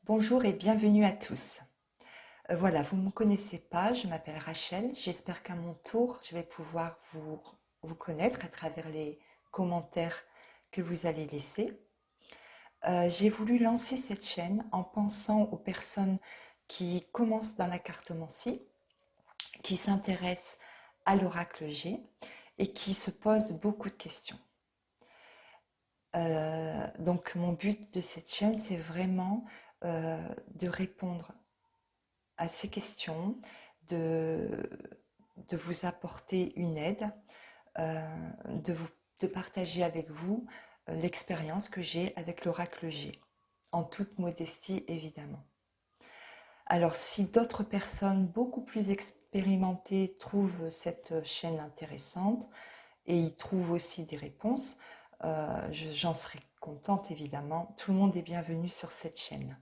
Bonjour et bienvenue à tous. Voilà, vous ne me connaissez pas, je m'appelle Rachel. J'espère qu'à mon tour, je vais pouvoir vous connaître à travers les commentaires que vous allez laisser. J'ai voulu lancer cette chaîne en pensant aux personnes qui commencent dans la cartomancie, qui s'intéressent à l'oracle G et qui se posent beaucoup de questions. Donc mon but de cette chaîne, c'est vraiment de répondre à ces questions, de, de vous apporter une aide, de, de partager avec vous l'expérience que j'ai avec l'oracle G, en toute modestie évidemment. Alors si d'autres personnes beaucoup plus expérimentées trouvent cette chaîne intéressante et y trouvent aussi des réponses, j'en serai contente évidemment. Tout le monde est bienvenu sur cette chaîne.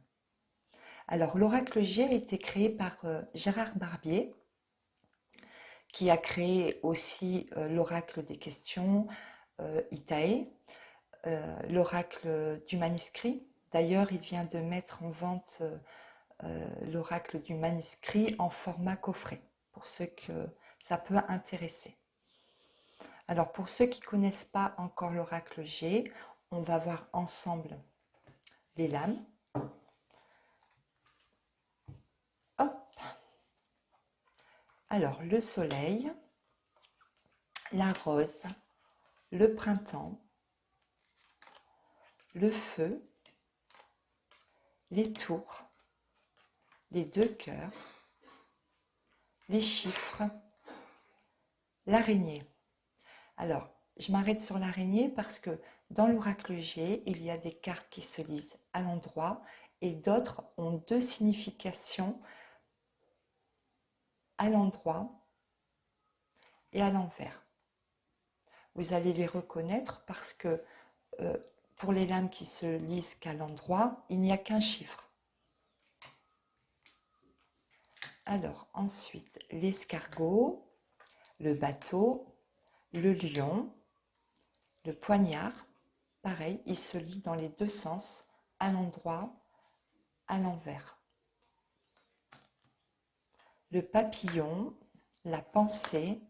Alors l'oracle G a été créé par Gérard Barbier, qui a créé aussi l'oracle des questions, Itae, l'oracle du manuscrit. D'ailleurs, il vient de mettre en vente l'oracle du manuscrit en format coffret, pour ceux que ça peut intéresser. Alors, pour ceux qui ne connaissent pas encore l'oracle G, on va voir ensemble les lames. Hop. Alors, le soleil, la rose, le printemps, le feu, les tours, les deux cœurs, les chiffres, l'araignée. Alors, je m'arrête sur l'araignée parce que dans l'oracle G, il y a des cartes qui se lisent à l'endroit et d'autres ont deux significations à l'endroit et à l'envers. Vous allez les reconnaître parce que pour les lames qui se lisent qu'à l'endroit, il n'y a qu'un chiffre. Alors, ensuite, l'escargot, le bateau, le lion, le poignard, pareil, il se lit dans les deux sens, à l'endroit, à l'envers. Le papillon, la pensée,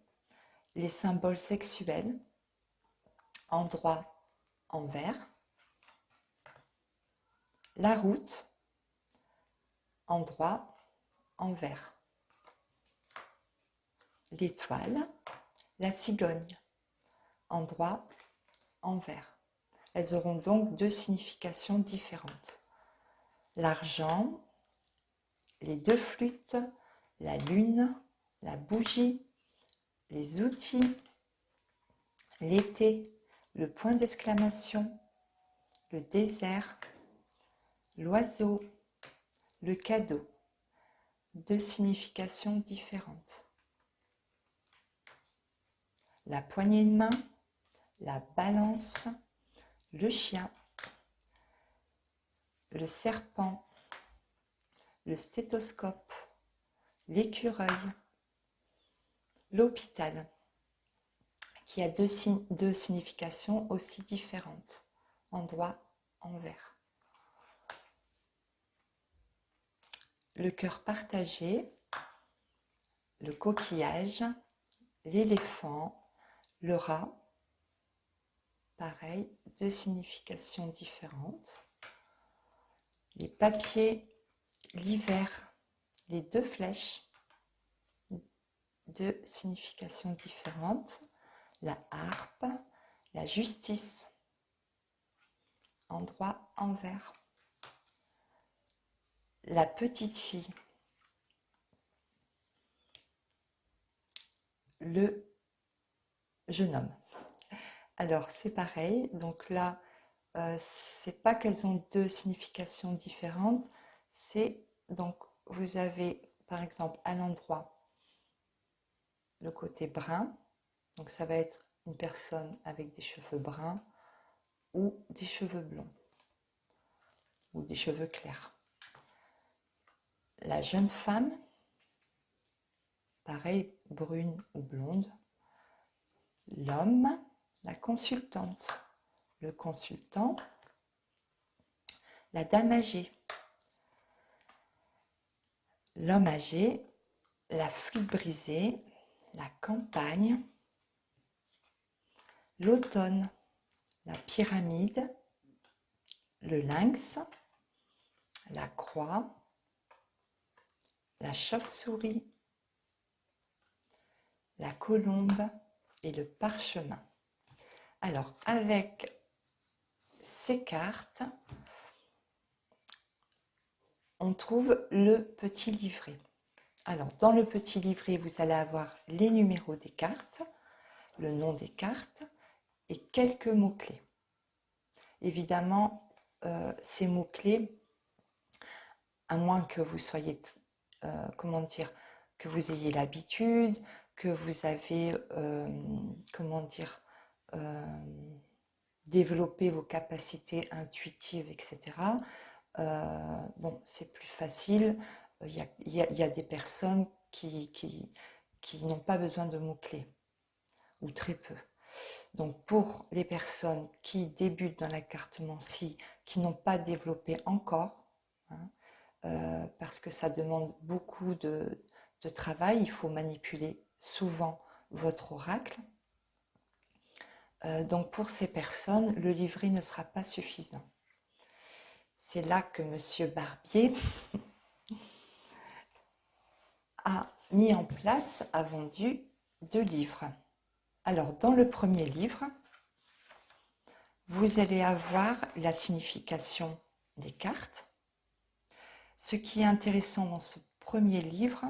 les symboles sexuels, endroit, envers. La route, endroit, envers. L'étoile, la cigogne, endroit, envers. Elles auront donc deux significations différentes. L'argent, les deux flûtes, la lune, la bougie, les outils, l'été, le point d'exclamation, le désert, l'oiseau, le cadeau. Deux significations différentes. La poignée de main, la balance, le chien, le serpent, le stéthoscope, l'écureuil, l'hôpital, qui a deux significations aussi différentes, endroit, envers. Le cœur partagé, le coquillage, l'éléphant, le rat, pareil, deux significations différentes. Les papiers, l'hiver, les deux flèches, deux significations différentes. La harpe, la justice, endroit, envers. La petite fille, le jeune homme. Alors c'est pareil, donc là, c'est pas qu'elles ont deux significations différentes, c'est donc vous avez par exemple à l'endroit le côté brun, donc ça va être une personne avec des cheveux bruns ou des cheveux blonds ou des cheveux clairs. La jeune femme, pareil, brune ou blonde. L'homme, la consultante, le consultant, la dame âgée, l'homme âgé, la flûte brisée, la campagne, l'automne, la pyramide, le lynx, la croix, la chauve-souris, la colombe et le parchemin. Alors, avec ces cartes, on trouve le petit livret. Alors, dans le petit livret, vous allez avoir les numéros des cartes, le nom des cartes et quelques mots-clés. Évidemment, ces mots-clés, à moins que vous soyez, comment dire, que vous ayez l'habitude, que vous avez, comment dire, développé vos capacités intuitives, etc. Bon, c'est plus facile. Il y a des personnes qui n'ont pas besoin de mots-clés, ou très peu. Donc pour les personnes qui débutent dans la cartomancie, qui n'ont pas développé encore, hein, parce que ça demande beaucoup de travail, il faut manipuler souvent votre oracle. Donc pour ces personnes, le livret ne sera pas suffisant. C'est là que Monsieur Barbier a mis en place, a vendu 2 livres. Alors, dans le premier livre, vous allez avoir la signification des cartes. Ce qui est intéressant dans ce premier livre,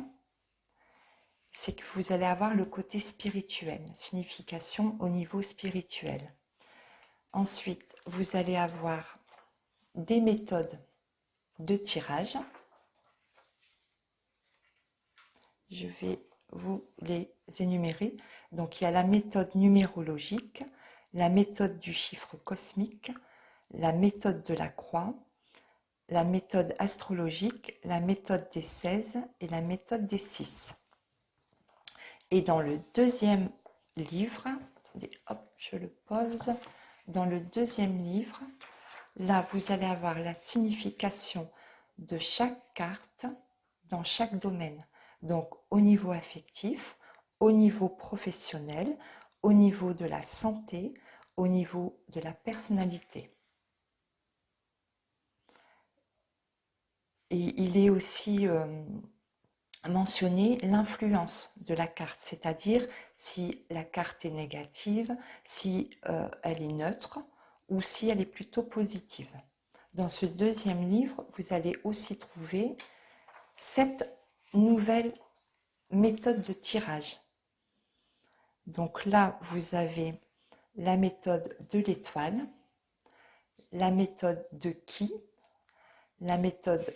c'est que vous allez avoir le côté spirituel, signification au niveau spirituel. Ensuite, vous allez avoir des méthodes de tirage. Je vais vous les énumérer. Donc, il y a la méthode numérologique, la méthode du chiffre cosmique, la méthode de la croix, la méthode astrologique, la méthode des 16 et la méthode des 6. Et dans le deuxième livre, attendez, hop, je le pose. Dans le deuxième livre, là, vous allez avoir la signification de chaque carte dans chaque domaine. Donc, au niveau affectif, au niveau professionnel, au niveau de la santé, au niveau de la personnalité. Et il est aussi mentionné l'influence de la carte, c'est-à-dire si la carte est négative, si elle est neutre ou si elle est plutôt positive. Dans ce deuxième livre, vous allez aussi trouver 7 nouvelles méthodes de tirage. Donc là, vous avez la méthode de l'étoile, la méthode de qui, la méthode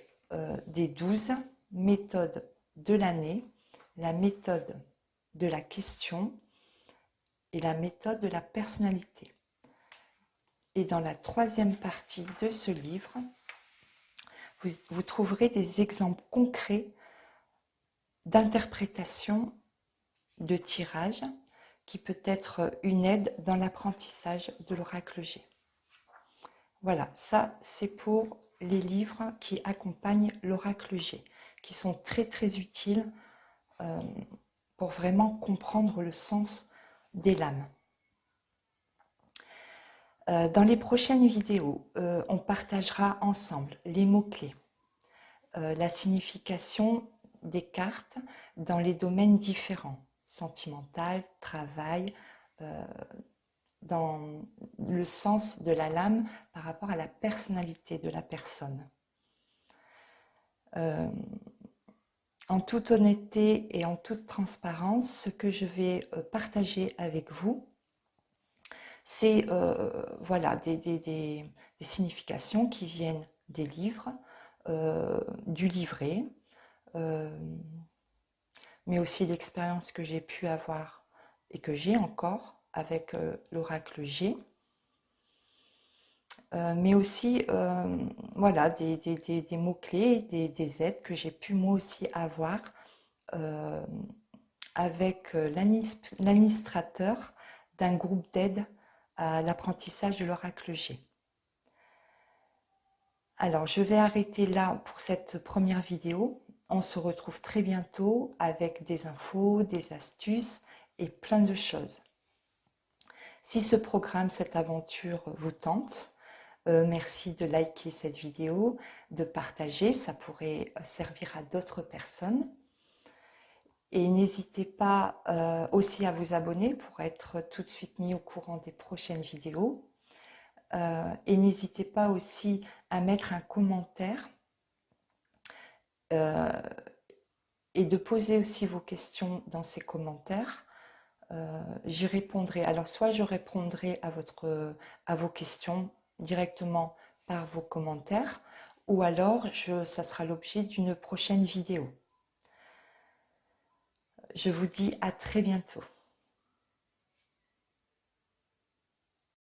des 12, méthode de l'année, la méthode de la question et la méthode de la personnalité. Et dans la troisième partie de ce livre, vous trouverez des exemples concrets d'interprétation de tirage qui peut être une aide dans l'apprentissage de l'oracle G. Voilà, ça c'est pour les livres qui accompagnent l'oracle G, qui sont très très utiles pour vraiment comprendre le sens des lames. Dans les prochaines vidéos, on partagera ensemble les mots-clés, la signification des cartes dans les domaines différents, sentimental, travail, dans le sens de la lame par rapport à la personnalité de la personne. En toute honnêteté et en toute transparence, ce que je vais partager avec vous, c'est voilà, des significations qui viennent des livres, du livret, mais aussi l'expérience que j'ai pu avoir et que j'ai encore avec l'oracle G, mais aussi voilà, des mots-clés, des aides que j'ai pu moi aussi avoir avec l'administrateur d'un groupe d'aide à l'apprentissage de l'oracle G. Alors, je vais arrêter là pour cette première vidéo. On se retrouve très bientôt avec des infos, des astuces et plein de choses. Si ce programme, cette aventure vous tente, merci de liker cette vidéo, de partager, ça pourrait servir à d'autres personnes. Et n'hésitez pas aussi à vous abonner pour être tout de suite mis au courant des prochaines vidéos. Et n'hésitez pas aussi à mettre un commentaire et de poser aussi vos questions dans ces commentaires. J'y répondrai. Alors, soit je répondrai à vos questions directement par vos commentaires, ou alors ça sera l'objet d'une prochaine vidéo. Je vous dis à très bientôt.